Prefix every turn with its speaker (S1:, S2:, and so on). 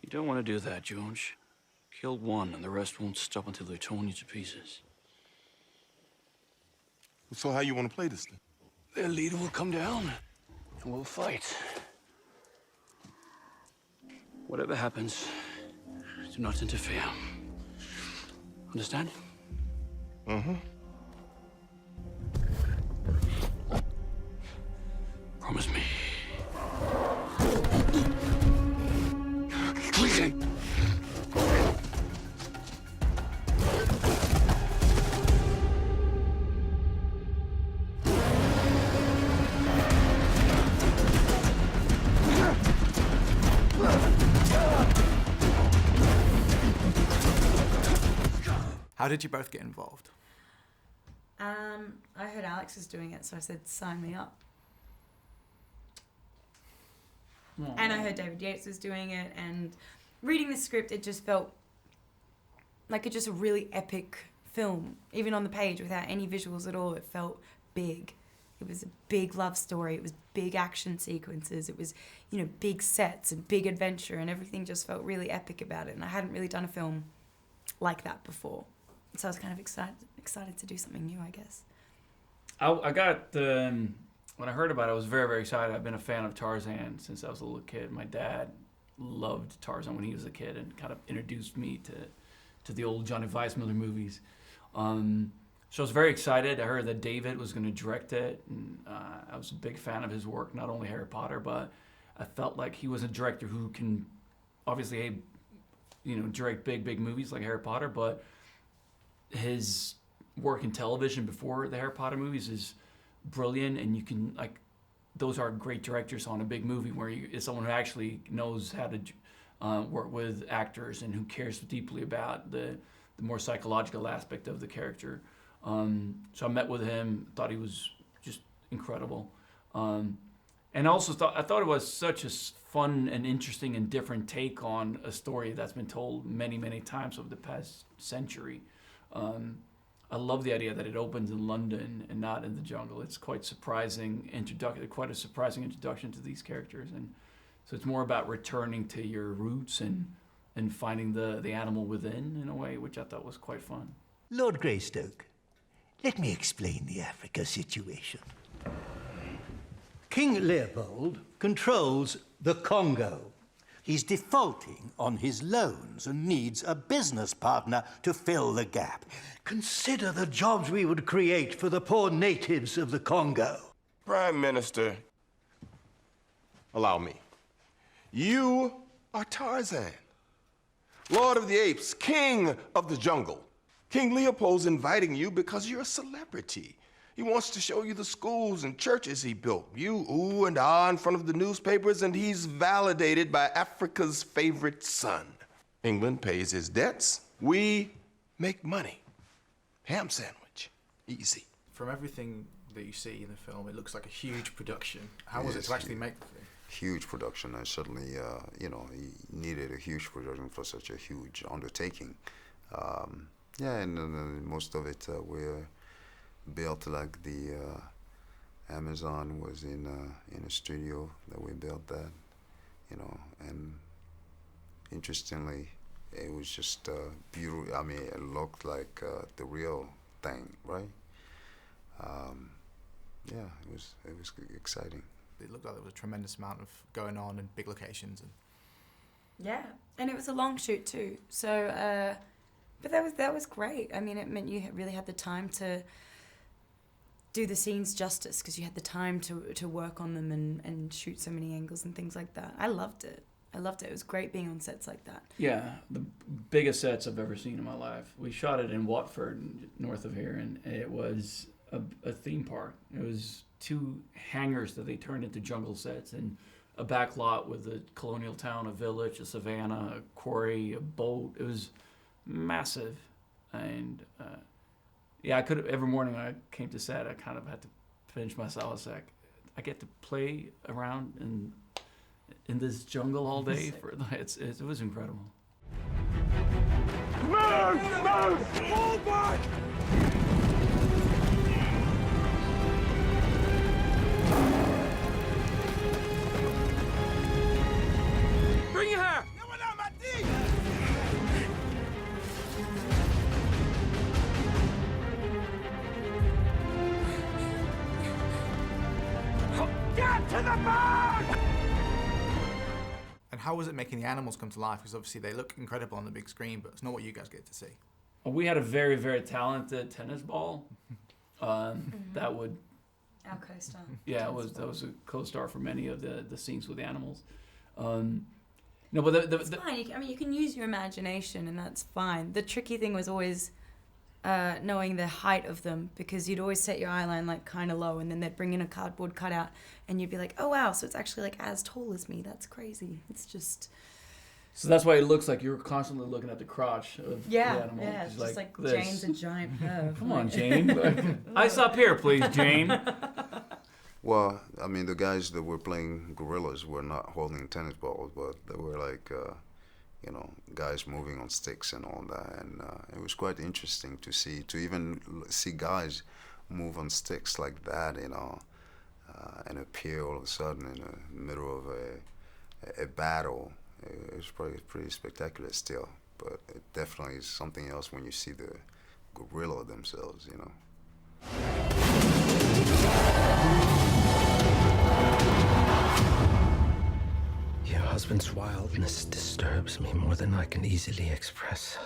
S1: You don't want to do that, Jones. Kill one, and the rest won't stop until they're torn you to pieces.
S2: So how you want to play this thing?
S1: Their leader will come down, and we'll fight. Whatever happens, do not interfere. Understand?
S2: Mm-hmm.
S1: Promise me. Please.
S3: How did you both get involved?
S4: I heard Alex was doing it, so I said, sign me up.
S1: Aww.
S4: And I heard David Yeates was doing it, and reading the script, it just felt like just a really epic film. Even on the page, without any visuals at all, it felt big. It was a big love story. It was big action sequences. It was, big sets and big adventure, and everything just felt really epic about it. And I hadn't really done a film like that before. So I was kind of excited to do something new, I guess.
S1: I got when I heard about it, I was very, very excited. I've been a fan of Tarzan since I was a little kid. My dad loved Tarzan when he was a kid and kind of introduced me to the old Johnny Weissmuller movies. So I was very excited. I heard that David was going to direct it, and I was a big fan of his work, not only Harry Potter, but I felt like he was a director who can obviously, direct big movies like Harry Potter, but his work in television before the Harry Potter movies is brilliant, and you can, those are great directors on a big movie where it's someone who actually knows how to work with actors and who cares deeply about the more psychological aspect of the character. So I met with him, thought he was just incredible. And also I thought it was such a fun and interesting and different take on a story that's been told many, many times over the past century. I love the idea that it opens in London and not in the jungle. It's quite a surprising introduction to these characters, and so it's more about returning to your roots and finding the animal within in a way, which I thought was quite fun.
S5: Lord Greystoke, let me explain the Africa situation. King Leopold controls the Congo. He's defaulting on his loans and needs a business partner to fill the gap. Consider the jobs we would create for the poor natives of the Congo.
S2: Prime Minister, allow me. You are Tarzan, Lord of the Apes, King of the Jungle. King Leopold's inviting you because you're a celebrity. He wants to show you the schools and churches he built. You ooh and ah in front of the newspapers, and he's validated by Africa's favorite son. England pays his debts. We make money. Ham sandwich. Easy.
S3: From everything that you see in the film, it looks like a huge production. How was it to actually make the thing?
S6: Huge production, and certainly, he needed a huge production for such a huge undertaking. And most of it we're built like the Amazon was in a studio that we built that, and interestingly, it was just beautiful. I mean, it looked like the real thing, right? It was exciting.
S3: It looked like there was a tremendous amount of going on and big locations.
S4: Yeah, and it was a long shoot too. So, but that was great. I mean, it meant you really had the time to do the scenes justice because you had the time to work on them and shoot so many angles and things like that. I loved it. It was great being on sets like that.
S1: Yeah, the biggest sets I've ever seen in my life. We shot it in Watford, north of here, and it was a theme park. It was 2 hangars that they turned into jungle sets, and a back lot with a colonial town, a village, a savannah, a quarry, a boat. It was massive, and I could have, every morning when I came to set, I kind of had to pinch myself. I was like, I get to play around in this jungle all day. It was incredible.
S2: Move! Fall back! Bring her!
S3: And how was it making the animals come to life? Because obviously they look incredible on the big screen, but it's not what you guys get to see.
S1: Well, we had a very, very talented tennis ball that would.
S4: Our co-star.
S1: Yeah, that was a co-star for many of the scenes with animals. No, but
S4: It's fine. You can use your imagination, and that's fine. The tricky thing was always knowing the height of them, because you'd always set your eye line like kind of low, and then they'd bring in a cardboard cutout, and you'd be like, oh wow, so it's actually like as tall as me. That's crazy. It's just.
S1: So that's why it looks like you're constantly looking at the crotch of the animal.
S4: Yeah, it's just like
S1: this.
S4: Jane's a giant perv.
S1: Come on, Jane. Ice up here, please, Jane.
S6: Well, I mean, the guys that were playing gorillas were not holding tennis balls, but they were like, guys moving on sticks and all that. And it was quite interesting to even see guys move on sticks like that, and appear all of a sudden in the middle of a battle. It was probably pretty spectacular still, but it definitely is something else when you see the gorilla themselves,
S7: Your husband's wildness disturbs me more than I can easily express.